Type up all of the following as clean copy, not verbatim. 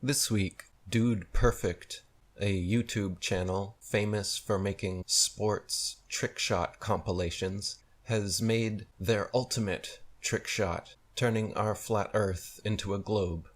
This week, Dude Perfect, a YouTube channel famous for making sports trick shot compilations, has made their ultimate trick shot, turning our flat Earth into a globe.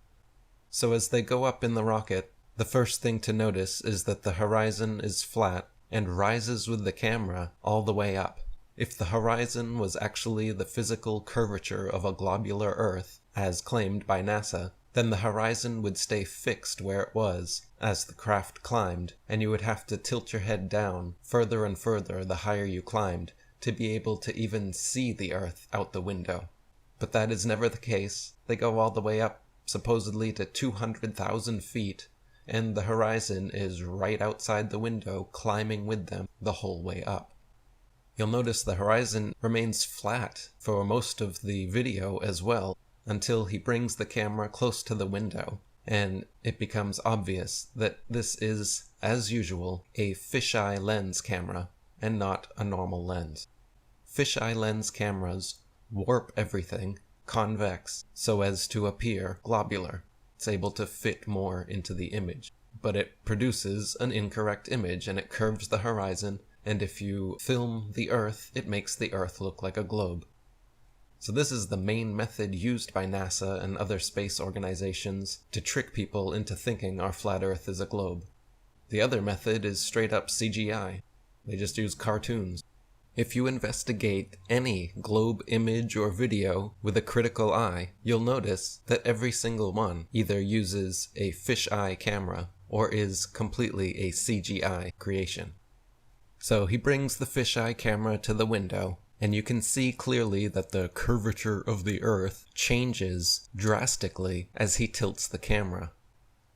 So as they go up in the rocket, the first thing to notice is that the horizon is flat and rises with the camera all the way up. If the horizon was actually the physical curvature of a globular Earth, as claimed by NASA, then the horizon would stay fixed where it was as the craft climbed, and you would have to tilt your head down further and further the higher you climbed to be able to even see the Earth out the window. But that is never the case. They go all the way up, supposedly to 200,000 feet, and the horizon is right outside the window, climbing with them the whole way up. You'll notice the horizon remains flat for most of the video as well, until he brings the camera close to the window, and it becomes obvious that this is, as usual, a fisheye lens camera, and not a normal lens. Fisheye lens cameras warp everything, convex, so as to appear globular. It's able to fit more into the image, but it produces an incorrect image, and it curves the horizon, and if you film the Earth, it makes the Earth look like a globe. So this is the main method used by NASA and other space organizations to trick people into thinking our flat Earth is a globe. The other method is straight up CGI. They just use cartoons. If you investigate any globe image or video with a critical eye, you'll notice that every single one either uses a fisheye camera or is completely a CGI creation. So he brings the fisheye camera to the window, and you can see clearly that the curvature of the Earth changes drastically as he tilts the camera.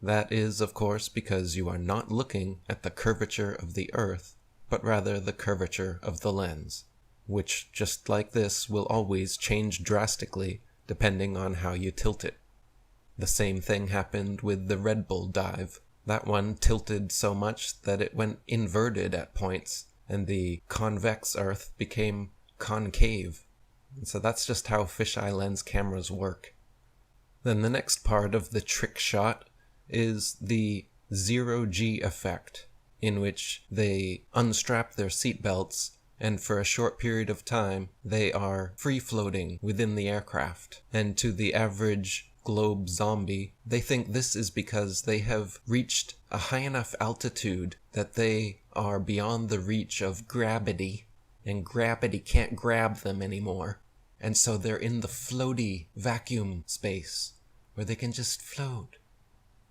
That is, of course, because you are not looking at the curvature of the Earth, but rather the curvature of the lens, which, just like this, will always change drastically depending on how you tilt it. The same thing happened with the Red Bull dive. That one tilted so much that it went inverted at points, and the convex Earth became concave. And so that's just how fisheye lens cameras work. Then the next part of the trick shot is the zero-G effect, in which they unstrap their seatbelts, and for a short period of time they are free-floating within the aircraft. And to the average globe zombie, they think this is because they have reached a high enough altitude that they are beyond the reach of gravity, and gravity can't grab them anymore. And so they're in the floaty vacuum space, where they can just float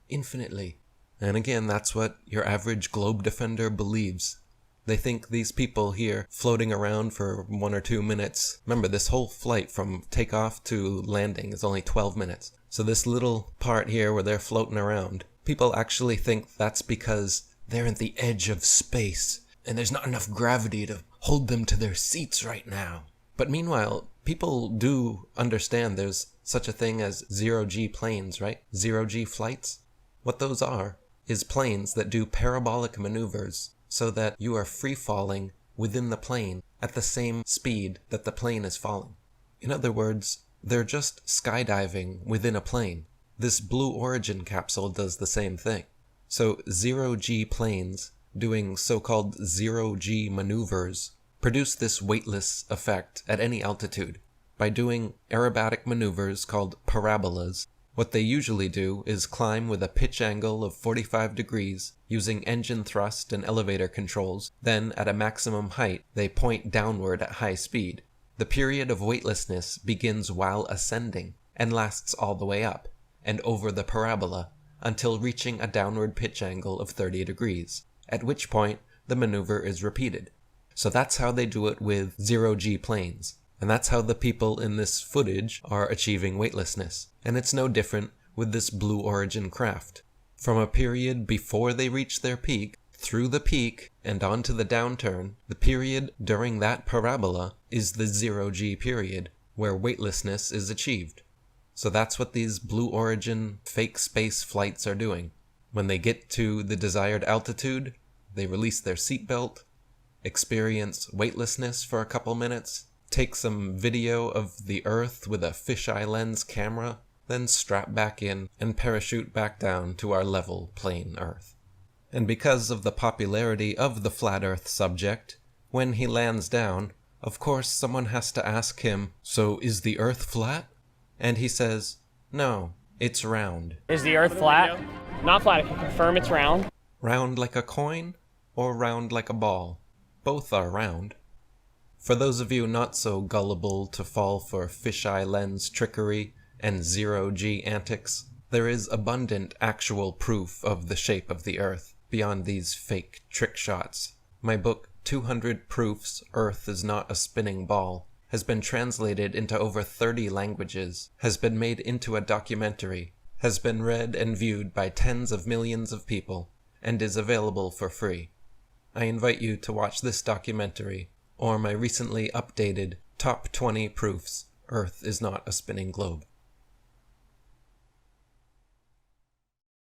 infinitely. And again, that's what your average globe defender believes. They think these people here floating around for 1 or 2 minutes. Remember, this whole flight from takeoff to landing is only 12 minutes. So this little part here where they're floating around, people actually think that's because they're at the edge of space, and there's not enough gravity to hold them to their seats right now. But meanwhile, people do understand there's such a thing as zero-G planes, right? Zero-G flights. What those are is planes that do parabolic maneuvers so that you are free-falling within the plane at the same speed that the plane is falling. In other words, they're just skydiving within a plane. This Blue Origin capsule does the same thing. So zero-G planes doing so-called zero-G maneuvers produce this weightless effect at any altitude by doing aerobatic maneuvers called parabolas. What they usually do is climb with a pitch angle of 45 degrees using engine thrust and elevator controls. Then, at a maximum height, they point downward at high speed. The period of weightlessness begins while ascending and lasts all the way up and over the parabola until reaching a downward pitch angle of 30 degrees, at which point the maneuver is repeated. So that's how they do it with zero-G planes. And that's how the people in this footage are achieving weightlessness. And it's no different with this Blue Origin craft. From a period before they reach their peak, through the peak, and onto the downturn, the period during that parabola is the zero-G period, where weightlessness is achieved. So that's what these Blue Origin fake space flights are doing. When they get to the desired altitude, they release their seatbelt, experience weightlessness for a couple minutes, take some video of the Earth with a fisheye lens camera, then strap back in and parachute back down to our level, plain Earth. And because of the popularity of the flat Earth subject, when he lands down, of course someone has to ask him, "So is the Earth flat?" And he says, "No, it's round." Is the Earth flat? Not flat. I can confirm it's round. Round like a coin, or round like a ball? Both are round. For those of you not so gullible to fall for fisheye lens trickery and zero-G antics, there is abundant actual proof of the shape of the Earth beyond these fake trick shots. My book, 200 Proofs Earth is Not a Spinning Ball, has been translated into over 30 languages, has been made into a documentary, has been read and viewed by tens of millions of people, and is available for free. I invite you to watch this documentary, or my recently updated Top 20 Proofs Earth is Not a Spinning Globe.